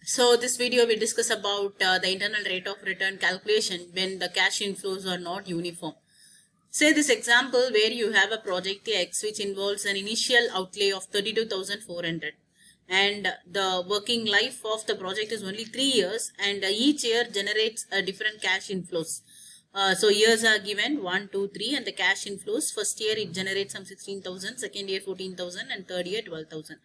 So this video we discuss about the internal rate of return calculation when the cash inflows are not uniform. Say this example where you have a project X which involves an initial outlay of 32,400 and the working life of the project is only 3 years and each year generates a different cash inflows. So years are given 1, 2, 3 and the cash inflows. First year it generates some 16,000, second year 14,000 and third year 12,000.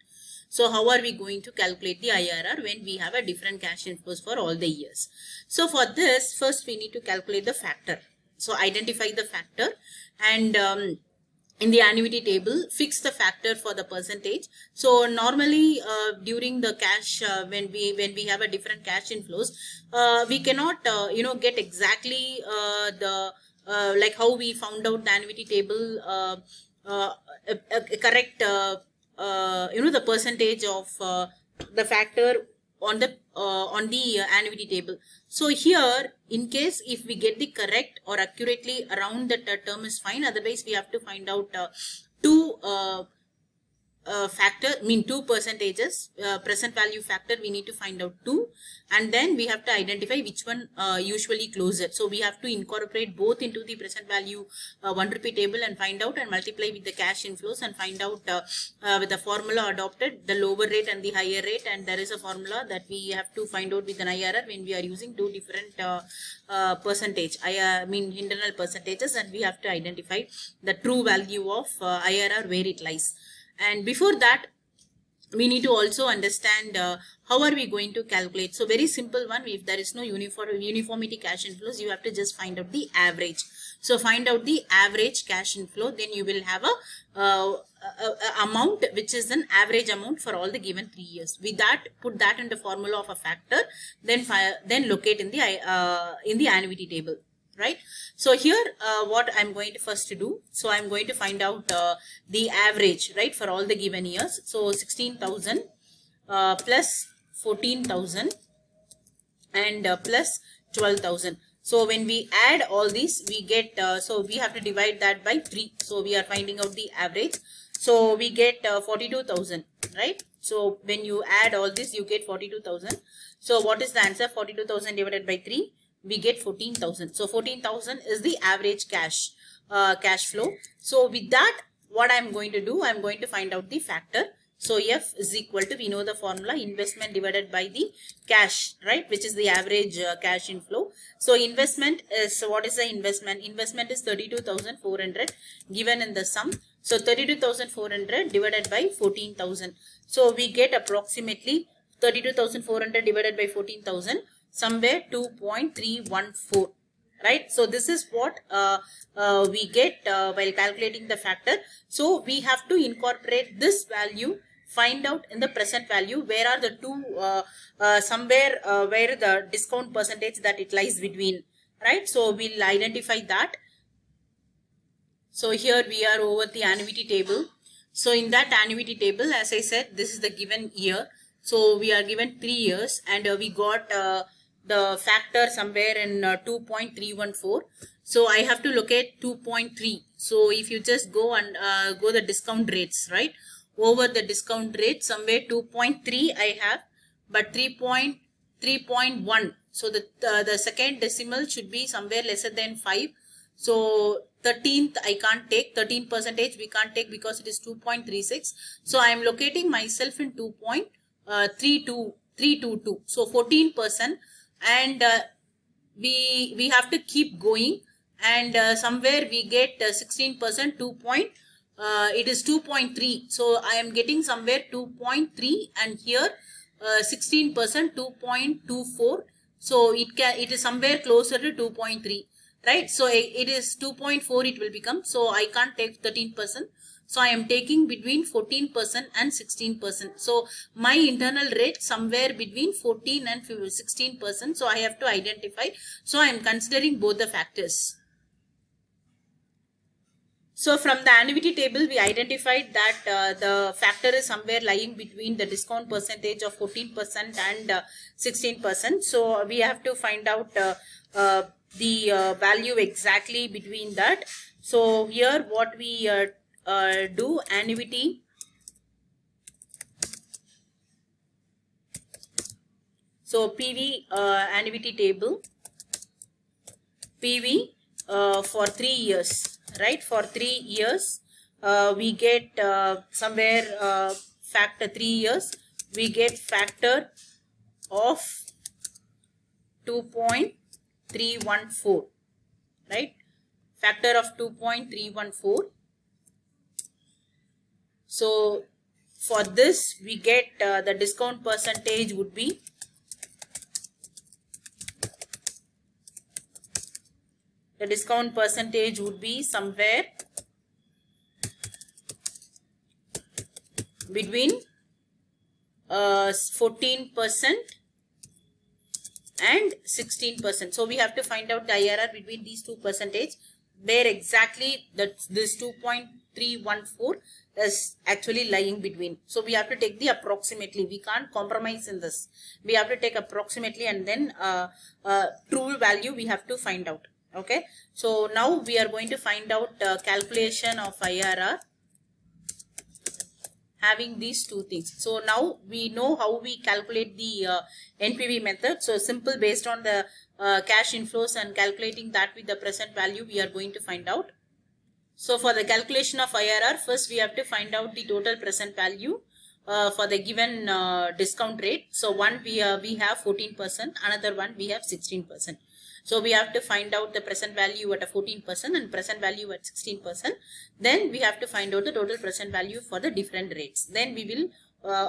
So how are we going to calculate the IRR when we have a different cash inflows for all the years? So for this, first we need to calculate the factor. So identify the factor and in the annuity table, fix the factor for the percentage. So normally during the cash, when we have a different cash inflows, we cannot get exactly the like how we found out the annuity table a correct the percentage of the factor on the annuity table. So here, in case if we get the correct or accurately around the term is fine. Otherwise, we have to find out two factor, two percentages, present value factor. We need to find out 2, and then we have to identify which one usually closer. So we have to incorporate both into the present value 1 rupee table and find out and multiply with the cash inflows and find out with the formula adopted the lower rate and the higher rate, and there is a formula that we have to find out with an IRR when we are using two different percentage, internal percentages, and we have to identify the true value of IRR where it lies. And before that, we need to also understand how are we going to calculate. So very simple one, if there is no uniformity cash inflows, you have to just find out the average. So find out the average cash inflow, then you will have a amount which is an average amount for all the given 3 years. With that, put that in the formula of a factor, then locate in the annuity table. Right. So here what I'm going to first do. So I'm going to find out the average, right, for all the given years. So 16,000 plus 14,000 and plus 12,000. So when we add all these, we get, so we have to divide that by 3. So we are finding out the average. So we get 42,000, right? So when you add all this, you get 42,000. So what is the answer? 42,000 divided by 3. We get 14,000. So 14,000 is the average cash flow. So with that, what I'm going to do, I'm going to find out the factor. So F is equal to, we know the formula, investment divided by the cash, right, which is the average cash inflow. So investment is, what is the investment? Investment is 32,400 given in the sum. So 32,400 divided by 14,000. So we get approximately 32,400 divided by 14,000. Somewhere 2.314, right? So this is what we get while calculating the factor. So we have to incorporate this value, find out in the present value where are the two somewhere where the discount percentage that it lies between, right? So we'll identify that. So here we are over the annuity table. So in that annuity table, as I said, this is the given year. So we are given 3 years and we got the factor somewhere in 2.314. So I have to locate 2.3. So if you just go and go the discount rates, right? Over the discount rate, somewhere 2.3 I have, but 3.1. So the second decimal should be somewhere lesser than 5. So 13th I can't take, 13% we can't take because it is 2.36. So I am locating myself in 2.322. So 14%. And we have to keep going, and somewhere we get 16%, it is 2.3. So I am getting somewhere 2.3 and here 16%, 2.24. So it is somewhere closer to 2.3, right? So it is 2.4 it will become. So I can't take 13%. So I am taking between 14% and 16%. So my internal rate somewhere between 14 and 16%. So I have to identify. So I am considering both the factors. So from the annuity table, we identified that the factor is somewhere lying between the discount percentage of 14% and 16%. So we have to find out the value exactly between that. So here what we do, annuity So PV annuity table, PV for 3 years, right? For 3 years, we get somewhere factor 3 years, we get factor of 2.314, right? Factor of 2.314. So for this, we get the discount percentage would be somewhere between 14% and 16%. So we have to find out the IRR between these two percentage, where exactly this 2.314 is actually lying between. So we have to take the approximately. We can't compromise in this. We have to take approximately, and then true value we have to find out. Okay. So now we are going to find out calculation of IRR having these two things. So now we know how we calculate the NPV method. So simple, based on the cash inflows and calculating that with the present value, we are going to find out. So for the calculation of IRR, first we have to find out the total present value for the given discount rate. So one we have 14%, another one we have 16%. So we have to find out the present value at a 14% and present value at 16%. Then we have to find out the total present value for the different rates. Then we will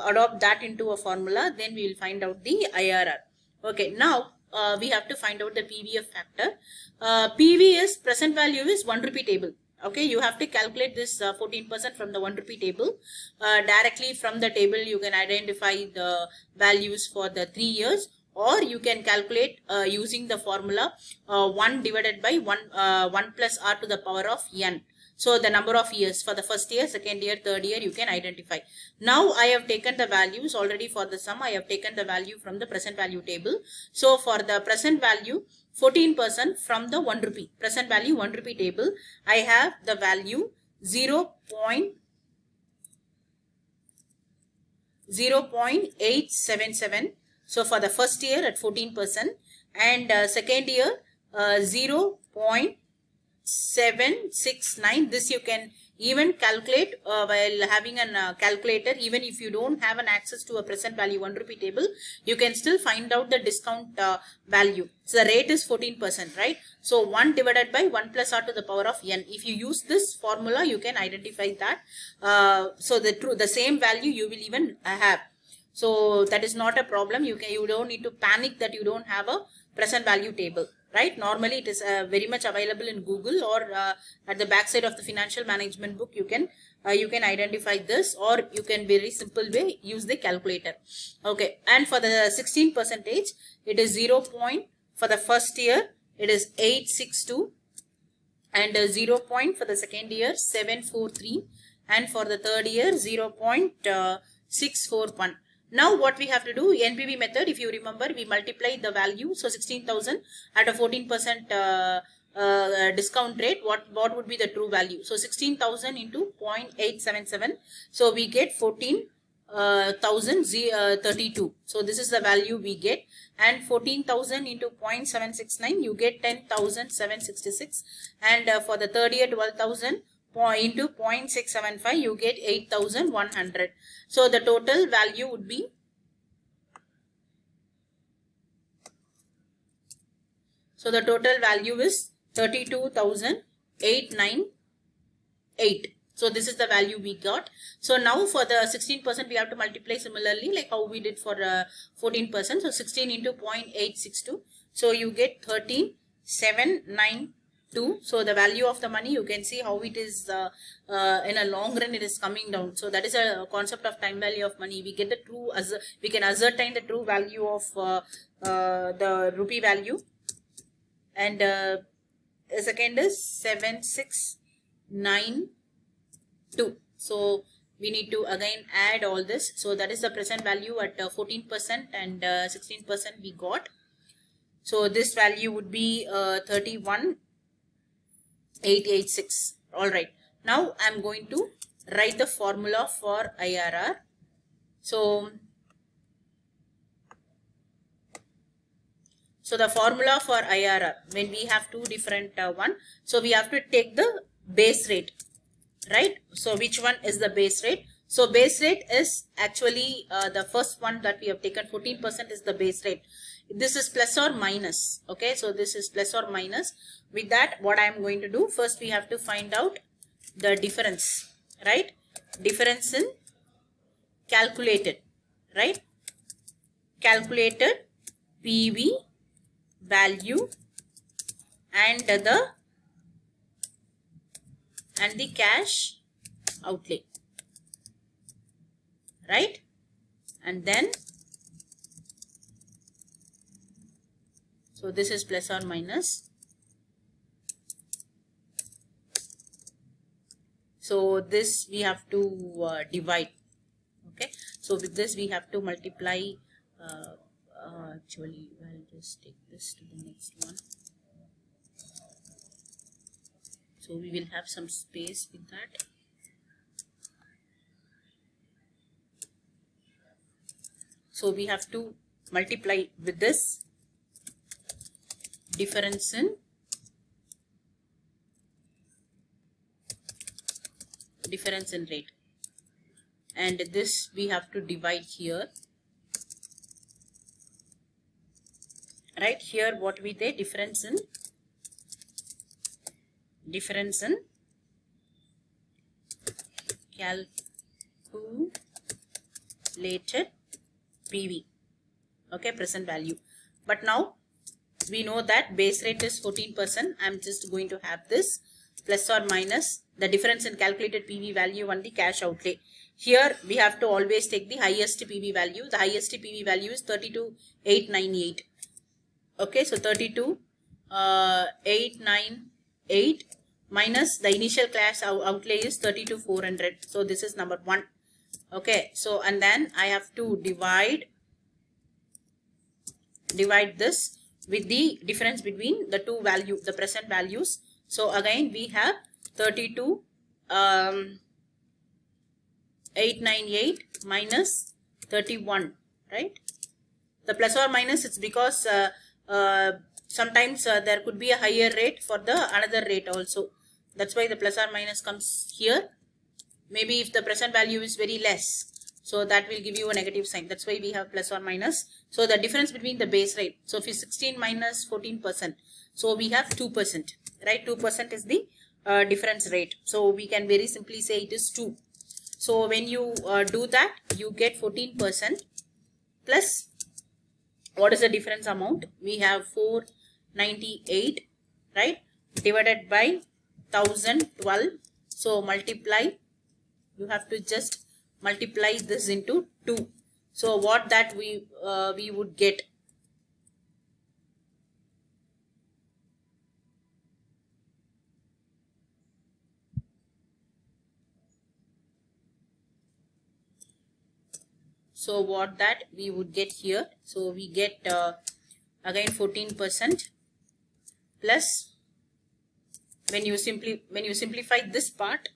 adopt that into a formula. Then we will find out the IRR. Okay, now we have to find out the PVF factor. PV is present value is 1 rupee table. Okay, you have to calculate this 14% from the 1 rupee table. Directly from the table, you can identify the values for the 3 years. Or you can calculate using the formula 1 divided by 1 plus r to the power of n. So the number of years for the first year, second year, third year you can identify. Now I have taken the values already for the sum. I have taken the value from the present value table. So for the present value, 14% from the 1 rupee. Present value 1 rupee table. I have the value 0.877. So for the first year at 14% and second year 0.769. This you can even calculate while having a calculator. Even if you don't have an access to a present value 1 rupee table, you can still find out the discount value. So the rate is 14%, right? So 1 divided by 1 plus r to the power of n. If you use this formula, you can identify that. So the same value you will even have. So that is not a problem. You don't need to panic that you don't have a present value table, right? Normally it is very much available in Google, or at the back side of the financial management book. You can identify this, or you can very simple way use the calculator. Okay, and for the 16%, it is 0. For the first year it is 862, and 0. For the second year 743, and for the third year 0.641. Now what we have to do, NPV method, if you remember, we multiply the value. So 16,000 at a 14% discount rate, what would be the true value? So 16,000 into 0.877. So we get 14,032. So this is the value we get. And 14,000 into 0.769, you get 10,766. And for the third year, 12,000. Into 0.675, you get 8,100. So the total value would be is 32,898. So this is the value we got. So now for the 16%, we have to multiply similarly like how we did for 14%. So 16 into 0.862. So you get 13,792. So the value of the money, you can see how it is in a long run it is coming down. So that is a concept of time value of money. We get the true, we can ascertain the true value of the rupee value. And the second is 7692. So we need to again add all this. So that is the present value at 14% and 16% we got. So this value would be 31,886. All right. Now I'm going to write the formula for IRR. So So the formula for IRR, when we have two different one, so we have to take the base rate, right? So which one is the base rate? So base rate is actually the first one that we have taken, 14% is the base rate. This is plus or minus. Okay, so this is plus or minus. With that, what I am going to do, first we have to find out the difference, right? Difference in calculated, right? Calculated PV value and the cash outlay, right? And then, so this is plus or minus. So this we have to divide. Okay, so with this we have to multiply. Actually, I'll just take this to the next one. So we will have some space with that. So we have to multiply with this difference in rate, and this we have to divide here. Right here, what we did, difference in calculated PV, okay, present value. But now we know that base rate is 14%. I'm just going to have this plus or minus the difference in calculated PV value and the cash outlay. Here we have to always take the highest PV value. The highest PV value is 32,898. Okay, so 32,898 minus the initial cash outlay is 32,400. So this is number 1. Okay, so and then I have to divide this with the difference between the two values, the present values. So again we have 32,898 minus 31, right? The plus or minus, it's because sometimes there could be a higher rate for the another rate also. That's why the plus or minus comes here. Maybe if the present value is very less, so that will give you a negative sign. That's why we have plus or minus. So the difference between the base rate. So if it's 16 minus 14%, so we have 2%, right? 2% is the difference rate. So we can very simply say it is 2. So when you do that, you get 14% plus, what is the difference amount? We have 498, right? Divided by 1012. So multiply. You have to just multiply this into 2. So what that we would get? So what that we would get here? So we get again 14% plus, when you simplify this part,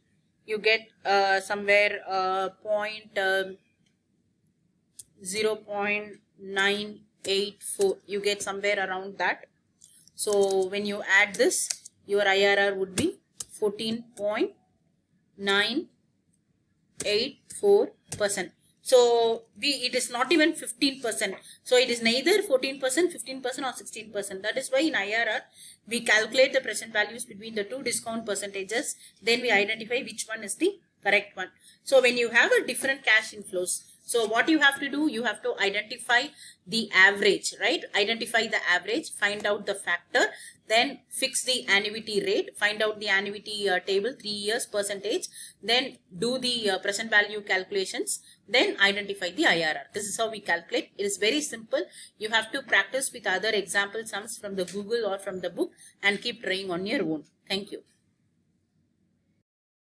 you get somewhere 0.984. You get somewhere around that. So when you add this, your IRR would be 14.984%. So it is not even 15%. So it is neither 14%, 15% or 16%. That is why in IRR, we calculate the present values between the two discount percentages. Then we identify which one is the correct one. So when you have a different cash inflows, so what you have to do, you have to identify the average, right? Identify the average, find out the factor, then fix the annuity rate, find out the annuity table, 3 years percentage, then do the present value calculations, then identify the IRR. This is how we calculate. It is very simple. You have to practice with other example sums from the Google or from the book and keep trying on your own. Thank you.